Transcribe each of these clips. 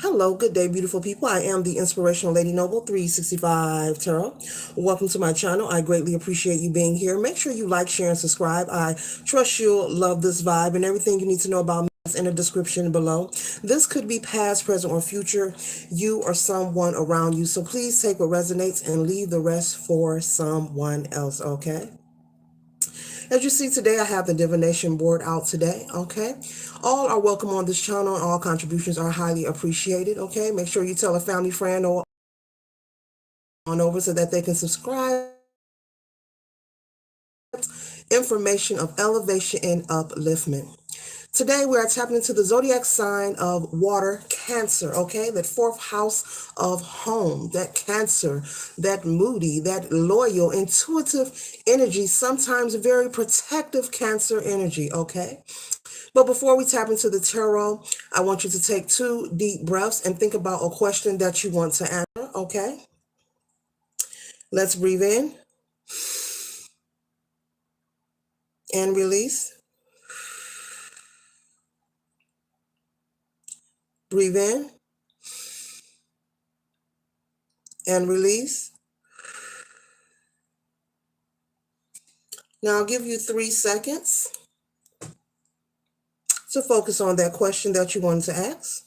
Hello, good day, beautiful people. I am the Inspirational Lady Noble 365 Tarot. Welcome to my channel. I greatly appreciate you being here. Make sure you like, share, and subscribe. I trust you'll love this vibe, and everything you need to know about me is in the description below. This could be past, present, or future, you or someone around you. So please take what resonates and leave the rest for someone else, okay? As you see today, I have the divination board out today, okay? All are welcome on this channel and all contributions are highly appreciated, okay? Make sure you tell a family friend or on over so that they can subscribe. Information of elevation and upliftment. Today we are tapping into the zodiac sign of water, Cancer, okay? That fourth house of home, that Cancer, that moody, that loyal, intuitive energy, sometimes very protective Cancer energy, okay? But before we tap into the tarot, I want you to take 2 deep breaths and think about a question that you want to answer, okay? Let's breathe in and release. Breathe in and release. Now I'll give you 3 seconds to focus on that question that you wanted to ask.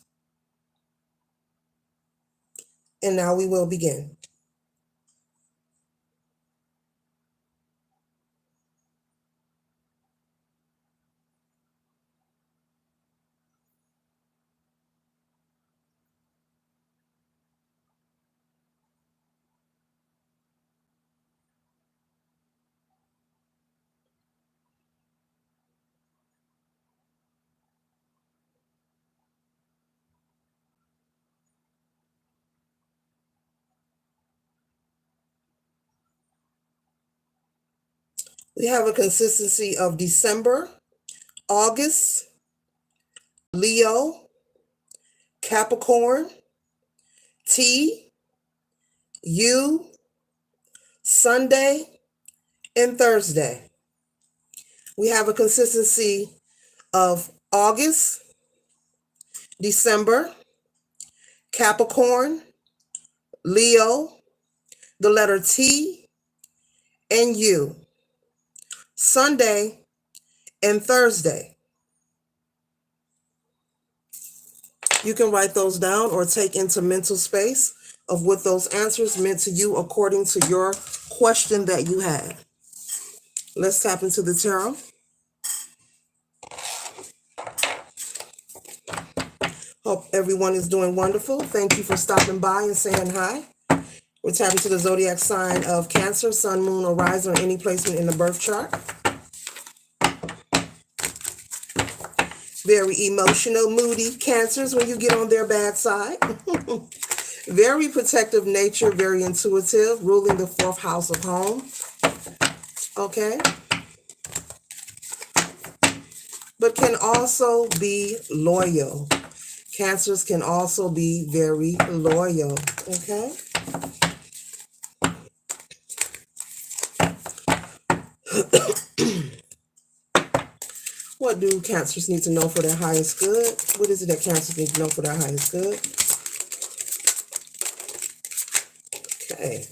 And now we will begin. We have a consistency of December, August, Leo, Capricorn, T, U, Sunday, and Thursday. We have a consistency of August, December, Capricorn, Leo, the letter T, and U, Sunday, and Thursday. You can write those down or take into mental space of what those answers meant to you according to your question that you had. Let's tap into the tarot. Hope everyone is doing wonderful. Thank you for stopping by and saying hi. We're tapping to the zodiac sign of Cancer, Sun, Moon, or Rising, or any placement in the birth chart. Very emotional, moody Cancers when you get on their bad side. Very protective nature, very intuitive, ruling the fourth house of home. Okay. But can also be loyal. Cancers can also be very loyal. Okay. What do Cancers need to know for their highest good? What is it that Cancers need to know for their highest good? Okay.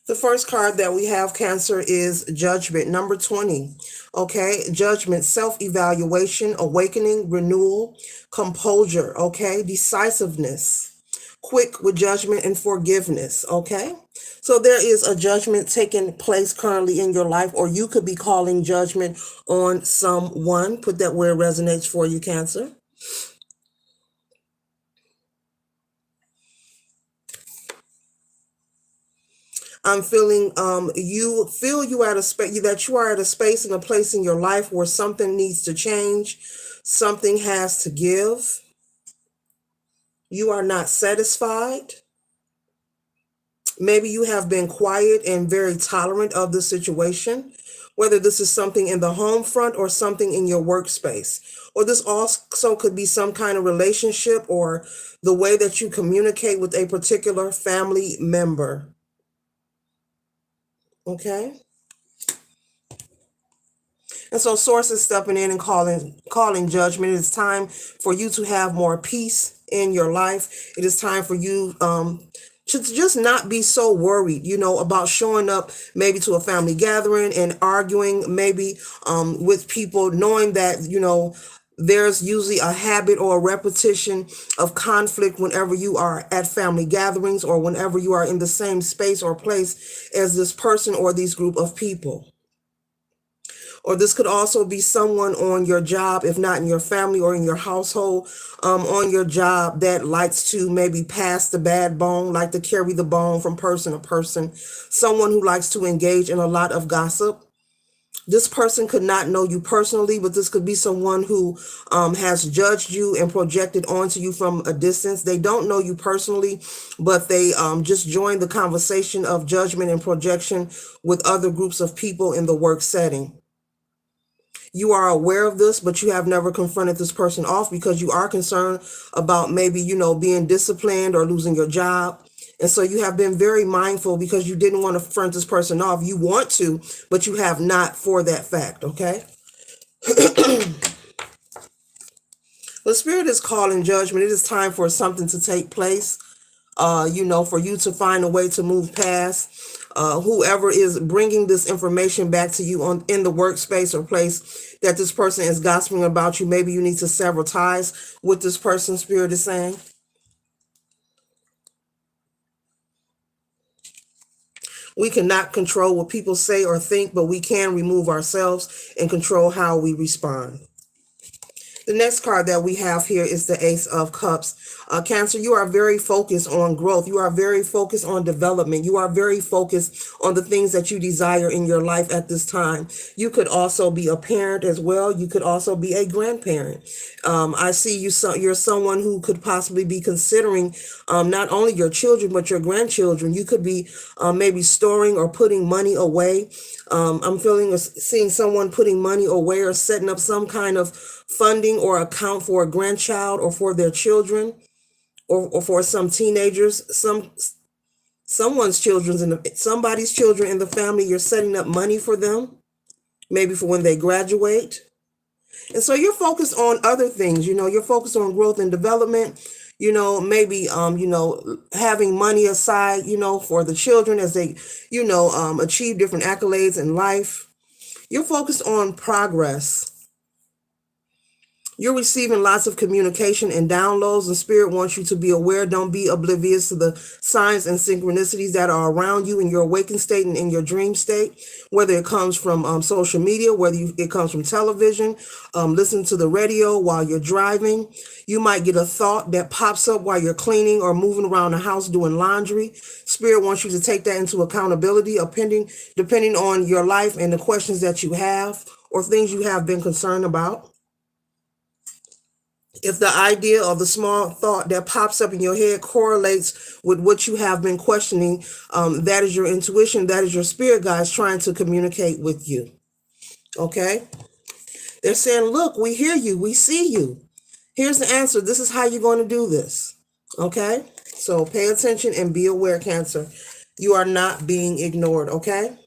The first card that we have, Cancer, is Judgment, number 20. Okay, Judgment, self-evaluation, awakening, renewal, composure, okay, decisiveness, quick with judgment and forgiveness, okay? So there is a judgment taking place currently in your life, or you could be calling judgment on someone. Put that where it resonates for you, Cancer. I'm feeling you feel you at a space that you are at a space and a place in your life where something needs to change, something has to give. You are not satisfied. Maybe you have been quiet and very tolerant of the situation, whether this is something in the home front or something in your workspace. Or this also could be some kind of relationship or the way that you communicate with a particular family member. Okay? And so source is stepping in and calling judgment. It is time for you to have more peace in your life. It is time for you to just not be so worried, about showing up maybe to a family gathering and arguing maybe with people, knowing that, there's usually a habit or a repetition of conflict whenever you are at family gatherings or whenever you are in the same space or place as this person or these group of people. Or this could also be someone on your job, if not in your family or in your household, on your job that likes to maybe pass the bad bone, like to carry the bone from person to person. Someone who likes to engage in a lot of gossip. This person could not know you personally, but this could be someone who has judged you and projected onto you from a distance. They don't know you personally, but they just joined the conversation of judgment and projection with other groups of people in the work setting. You are aware of this, but you have never confronted this person off because you are concerned about maybe, being disciplined or losing your job. And so you have been very mindful because you didn't want to front this person off. You want to, but you have not for that fact, okay? The Spirit is calling judgment. It is time for something to take place, for you to find a way to move past whoever is bringing this information back to you in the workspace or place that this person is gossiping about you. Maybe you need to sever ties with this person, Spirit is saying. We cannot control what people say or think, but we can remove ourselves and control how we respond. The next card that we have here is the Ace of Cups. Cancer, you are very focused on growth. You are very focused on development. You are very focused on the things that you desire in your life at this time. You could also be a parent as well. You could also be a grandparent. I see you're someone who could possibly be considering not only your children, but your grandchildren. You could be maybe storing or putting money away. I'm seeing someone putting money away or setting up some kind of funding or account for a grandchild or for their children or for some teenagers, somebody's children in the family. You're setting up money for them, maybe for when they graduate. And so you're focused on other things, you're focused on growth and development, maybe, having money aside, for the children as they, achieve different accolades in life. You're focused on progress. You're receiving lots of communication and downloads, and Spirit wants you to be aware. Don't be oblivious to the signs and synchronicities that are around you in your awakened state and in your dream state, whether it comes from social media, it comes from television, listen to the radio while you're driving. You might get a thought that pops up while you're cleaning or moving around the house doing laundry. Spirit wants you to take that into accountability, depending on your life and the questions that you have or things you have been concerned about. If the idea or the small thought that pops up in your head correlates with what you have been questioning, that is your intuition, that is your spirit guides trying to communicate with you. Okay? They're saying, look, we hear you, we see you. Here's the answer. This is how you're going to do this. Okay? So pay attention and be aware, Cancer. You are not being ignored, okay?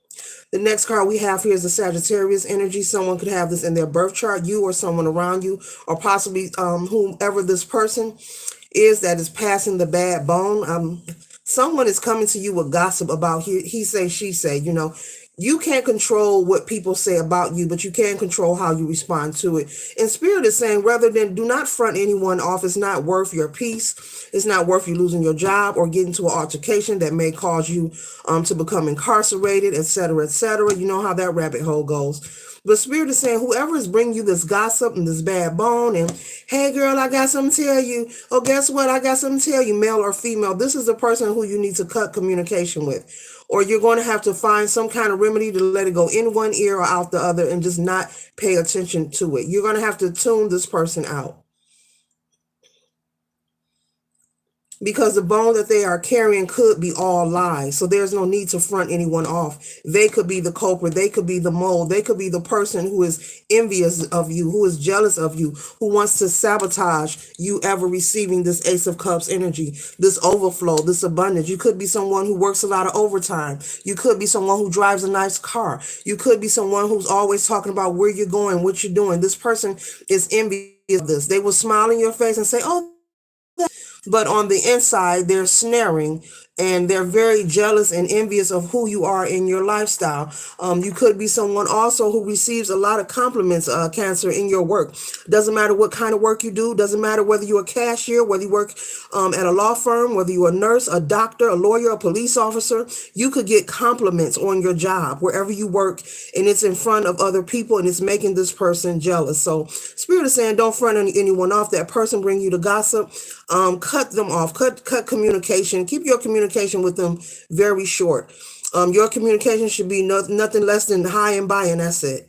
The next card we have here is the Sagittarius energy. Someone could have this in their birth chart, you or someone around you, or possibly whomever this person is that is passing the bad bone. Someone is coming to you with gossip about he say, she say, You can't control what people say about you, but you can control how you respond to it. And Spirit is saying, rather than do not front anyone off. It's not worth your peace. It's not worth you losing your job or getting to an altercation that may cause you to become incarcerated, etc., etc. You know how that rabbit hole goes. But Spirit is saying, whoever is bringing you this gossip and this bad bone and, hey, girl, I got something to tell you. Oh, guess what? I got something to tell you, male or female. This is the person who you need to cut communication with. Or you're going to have to find some kind of remedy to let it go in one ear or out the other and just not pay attention to it. You're going to have to tune this person out. because the bone that they are carrying could be all lies. So there's no need to front anyone off. They could be the culprit. They could be the mole. They could be the person who is envious of you, who is jealous of you, who wants to sabotage you ever receiving this Ace of Cups energy, this overflow, this abundance. You could be someone who works a lot of overtime. You could be someone who drives a nice car. You could be someone who's always talking about where you're going, what you're doing. This person is envious of this. They will smile in your face and say, oh, but on the inside, they're snaring and they're very jealous and envious of who you are in your lifestyle. You could be someone also who receives a lot of compliments, Cancer, in your work. Doesn't matter what kind of work you do. Doesn't matter whether you're a cashier, whether you work at a law firm, whether you're a nurse, a doctor, a lawyer, a police officer. You could get compliments on your job wherever you work, and it's in front of other people, and it's making this person jealous. So Spirit is saying, don't front anyone off. That person bring you the gossip. Cut them off. Cut communication. Keep your communication with them very short. Your communication should be nothing less than hi and bye, and that's it.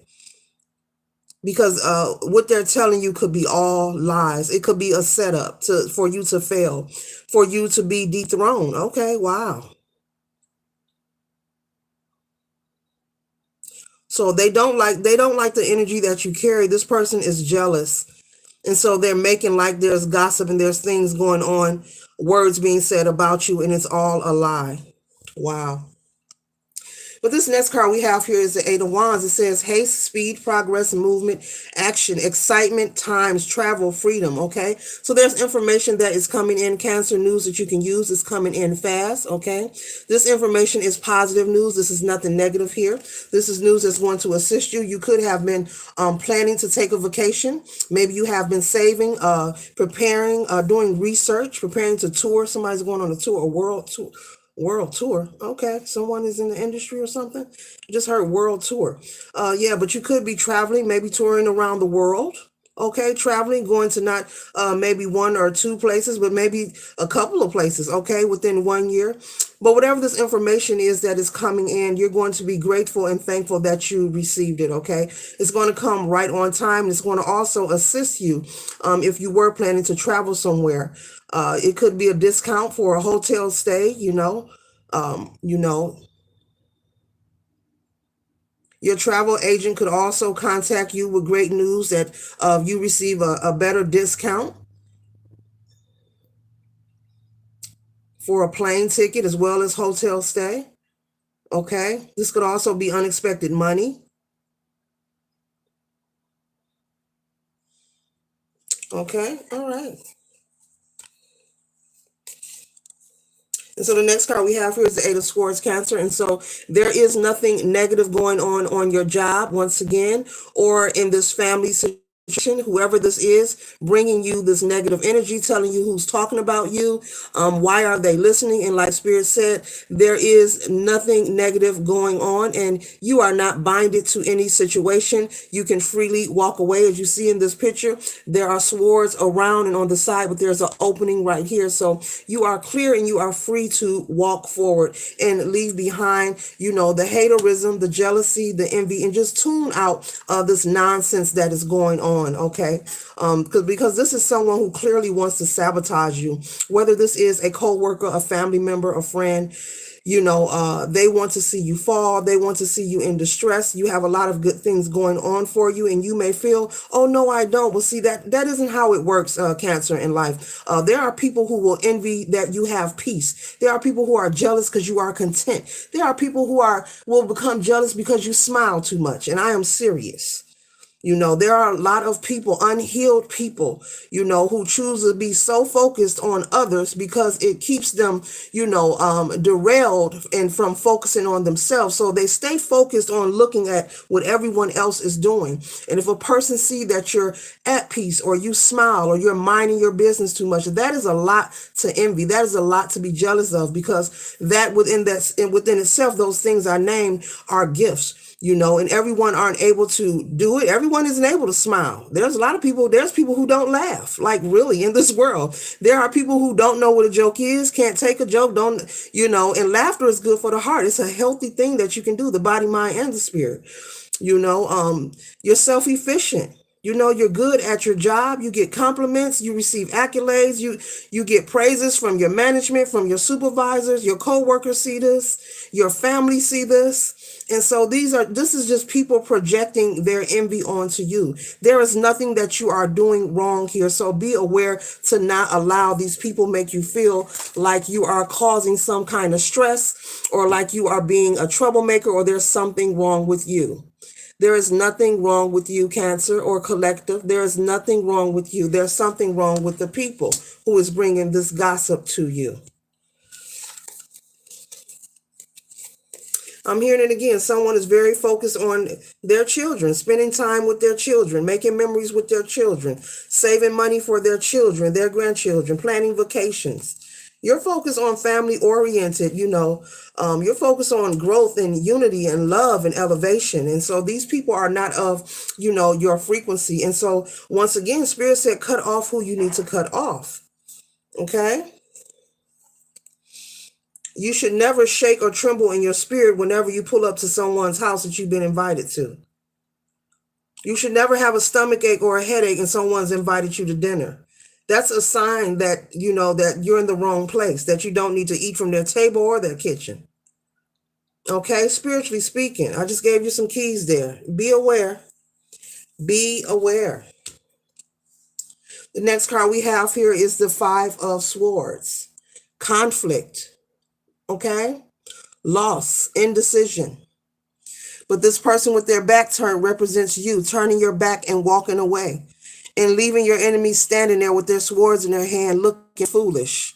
Because what they're telling you could be all lies. It could be a setup for you to fail, for you to be dethroned. Okay, wow. So they don't like the energy that you carry. This person is jealous. And so they're making like there's gossip and there's things going on, words being said about you, and it's all a lie. Wow. But this next card we have here is the Eight of Wands. It says haste, speed, progress, movement, action, excitement, times, travel, freedom. Okay. So there's information that is coming in, Cancer, news that you can use is coming in fast. Okay. This information is positive news. This is nothing negative here. This is news that's going to assist you. You could have been planning to take a vacation. Maybe you have been saving, preparing, doing research, preparing to tour. Somebody's going on a tour, a world tour. World tour. Okay. Someone is in the industry or something. Just heard world tour. Yeah, but you could be traveling, maybe touring around the world. Okay, traveling, going to not maybe one or two places, but maybe a couple of places, okay, within 1 year. But whatever this information is that is coming in, you're going to be grateful and thankful that you received it, okay? It's going to come right on time. It's going to also assist you if you were planning to travel somewhere. It could be a discount for a hotel stay, you know, your travel agent could also contact you with great news that you receive a better discount for a plane ticket as well as hotel stay. Okay. This could also be unexpected money. Okay. All right. And so the next card we have here is the Eight of Swords, Cancer. And so there is nothing negative going on your job, once again, or in this family situation. Whoever this is bringing you this negative energy, telling you who's talking about you, why are they listening? And like Spirit said, there is nothing negative going on, and you are not binded to any situation. You can freely walk away. As you see in this picture, there are swords around and on the side, but there's an opening right here. So you are clear and you are free to walk forward and leave behind, the haterism, the jealousy, the envy, and just tune out this nonsense that is going on. Okay, because this is someone who clearly wants to sabotage you, whether this is a co-worker, a family member, a friend. They want to see you fall. They want to see you in distress. You have a lot of good things going on for you, and you may feel, oh no, I don't. Well, see, that isn't how it works, Cancer, in life. There are people who will envy that you have peace. There are people who are jealous because you are content. There are people who will become jealous because you smile too much, and I am serious. There are a lot of people, unhealed people, who choose to be so focused on others because it keeps them, derailed and from focusing on themselves. So they stay focused on looking at what everyone else is doing. And if a person see that you're at peace or you smile or you're minding your business too much, that is a lot to envy. That is a lot to be jealous of, because within itself, those things are named are gifts. And everyone aren't able to do it. Everyone isn't able to smile. There's people who don't laugh, like really in this world. There are people who don't know what a joke is, can't take a joke, and laughter is good for the heart. It's a healthy thing that you can do, the body, mind, and the spirit. You're self-efficient. You're good at your job. You get compliments. You receive accolades. You get praises from your management, from your supervisors. Your coworkers see this. Your family see this. And so this is just people projecting their envy onto you. There is nothing that you are doing wrong here. So be aware to not allow these people make you feel like you are causing some kind of stress, or like you are being a troublemaker, or there's something wrong with you. There is nothing wrong with you, Cancer or Collective. There is nothing wrong with you. There's something wrong with the people who is bringing this gossip to you. I'm hearing it again. Someone is very focused on their children, spending time with their children, making memories with their children, saving money for their children, their grandchildren, planning vacations. You're focused on family oriented, you're focused on growth and unity and love and elevation. And so these people are not of, your frequency. And so once again, Spirit said, cut off who you need to cut off. Okay? You should never shake or tremble in your spirit whenever you pull up to someone's house that you've been invited to. You should never have a stomach ache or a headache and someone's invited you to dinner. That's a sign that, that you're in the wrong place, that you don't need to eat from their table or their kitchen. Okay, spiritually speaking, I just gave you some keys there. Be aware. Be aware. The next card we have here is the Five of Swords. Conflict. Okay? Loss, indecision. But this person with their back turned represents you, turning your back and walking away, and leaving your enemies standing there with their swords in their hand looking foolish.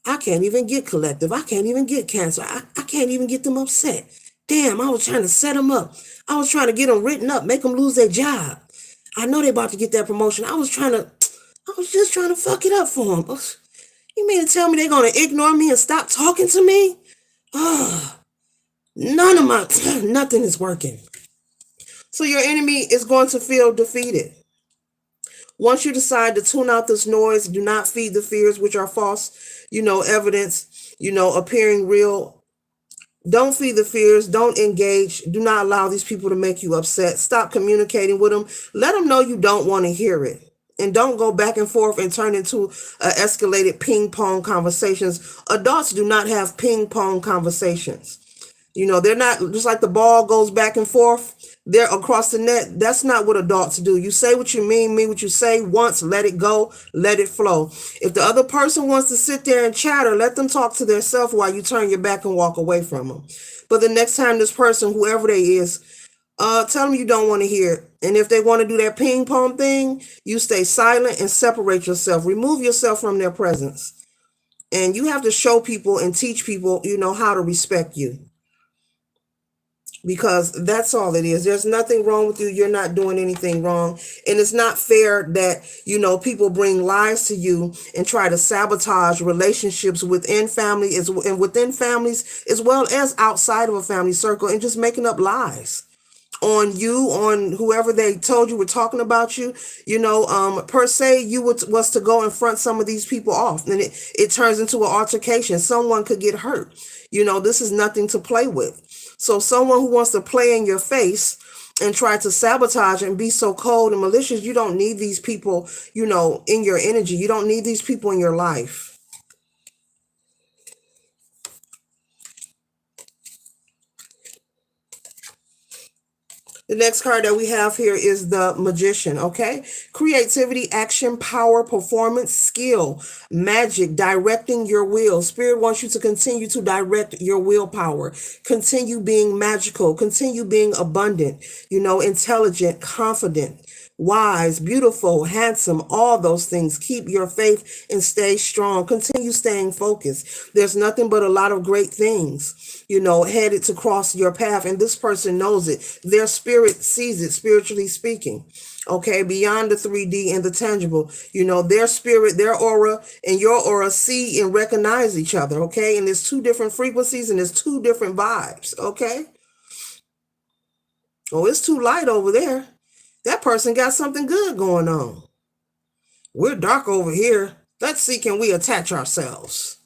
I can't even get Collective. I can't even get Cancer. I can't even get them upset. Damn, I was trying to set them up. I was trying to get them written up, make them lose their job. I know they're about to get that promotion. I was just trying to fuck it up for them. You mean to tell me they're going to ignore me and stop talking to me? Nothing is working. So your enemy is going to feel defeated. Once you decide to tune out this noise, do not feed the fears which are false, evidence, appearing real. Don't feed the fears. Don't engage. Do not allow these people to make you upset. Stop communicating with them. Let them know you don't want to hear it. And don't go back and forth and turn into escalated ping pong conversations. Adults do not have ping pong conversations. They're not, just like the ball goes back and forth, they're across the net. That's not what adults do. You say what you mean what you say once, let it go, let it flow. If the other person wants to sit there and chatter, let them talk to themselves while you turn your back and walk away from them. But the next time this person, whoever they is, tell them you don't want to hear it. And if they want to do that ping pong thing, you stay silent and separate yourself. Remove yourself from their presence. And you have to show people and teach people, how to respect you. Because that's all it is. There's nothing wrong with you. You're not doing anything wrong. And it's not fair that, people bring lies to you and try to sabotage relationships within families as well as outside of a family circle, and just making up lies on you, on whoever they told you were talking about you. Per se, you was to go and front some of these people off, and it turns into an altercation. Someone could get hurt. This is nothing to play with. So someone who wants to play in your face and try to sabotage and be so cold and malicious, you don't need these people, in your energy. You don't need these people in your life. The next card that we have here is the Magician, okay? Creativity, action, power, performance, skill, magic, directing your will. Spirit wants you to continue to direct your willpower. Continue being magical. Continue being abundant, intelligent, confident, wise, beautiful, handsome, all those things. Keep your faith and stay strong. Continue staying focused. There's nothing but a lot of great things, headed to cross your path. And this person knows it. Their spirit sees it, spiritually speaking. Okay, beyond the 3D and the tangible, their spirit, their aura, and your aura see and recognize each other. Okay, and there's two different frequencies and there's two different vibes. Okay. Oh, it's too light over there. That person got something good going on. We're dark over here. Let's see, can we attach ourselves?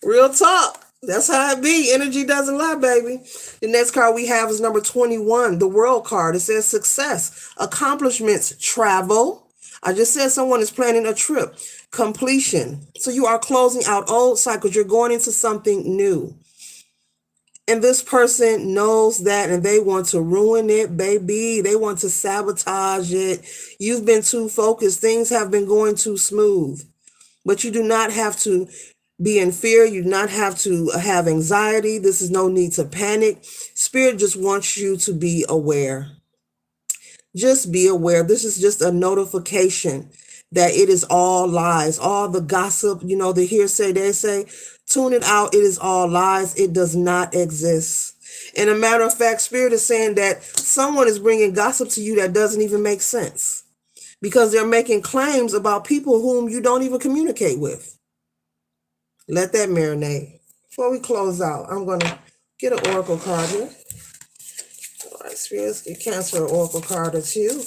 Real talk. That's how it be. Energy doesn't lie, baby. The next card we have is number 21, the world card. It says success, accomplishments, travel. I just said someone is planning a trip, completion. So you are closing out old cycles. You're going into something new. And this person knows that and they want to ruin it, baby. They want to sabotage it. You've been too focused. Things have been going too smooth. But you do not have to be in fear. You do not have to have anxiety. This is no need to panic. Spirit just wants you to be aware. Just be aware. This is just a notification that it is all lies. All the gossip, the hearsay, they say, tune it out. It is all lies. It does not exist. And a matter of fact, Spirit is saying that someone is bringing gossip to you that doesn't even make sense because they're making claims about people whom you don't even communicate with. Let that marinate. Before we close out, I'm going to get an oracle card here. All right, Spirits, get Cancer an oracle card or two.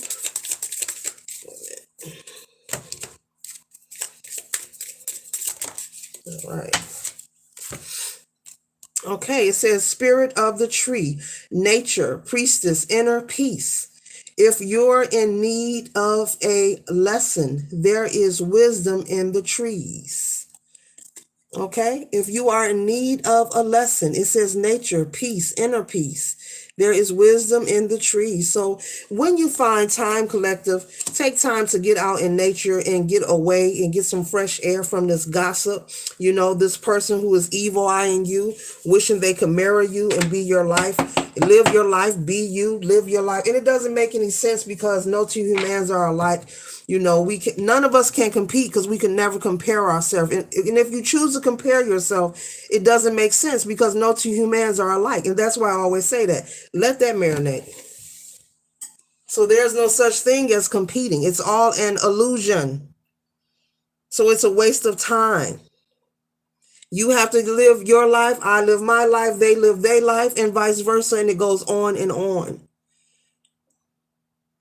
All right. Okay, it says spirit of the tree, nature, priestess, inner peace. If you're in need of a lesson, there is wisdom in the trees. Okay, if you are in need of a lesson, it says nature, peace, inner peace. There is wisdom in the trees. So when you find time, collective, take time to get out in nature and get away and get some fresh air from this gossip. This person who is evil eyeing you, wishing they could marry you and be your life. Live your life, be you, live your life. And it doesn't make any sense because no two humans are alike. None of us can compete because we can never compare ourselves. And if you choose to compare yourself, it doesn't make sense because no two humans are alike. And that's why I always say that. Let that marinate. So there's no such thing as competing. It's all an illusion. So it's a waste of time. You have to live your life. I live my life. They live their life and vice versa. And it goes on and on.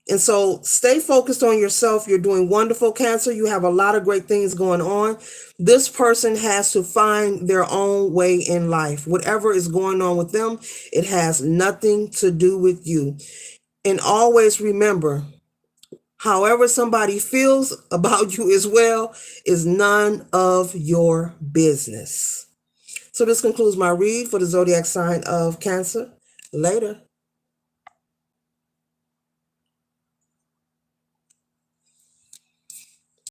And so stay focused on yourself. You're doing wonderful, Cancer. You have a lot of great things going on. This person has to find their own way in life. Whatever is going on with them, it has nothing to do with you. And always remember, however somebody feels about you as well is none of your business. So this concludes my read for the zodiac sign of Cancer. Later.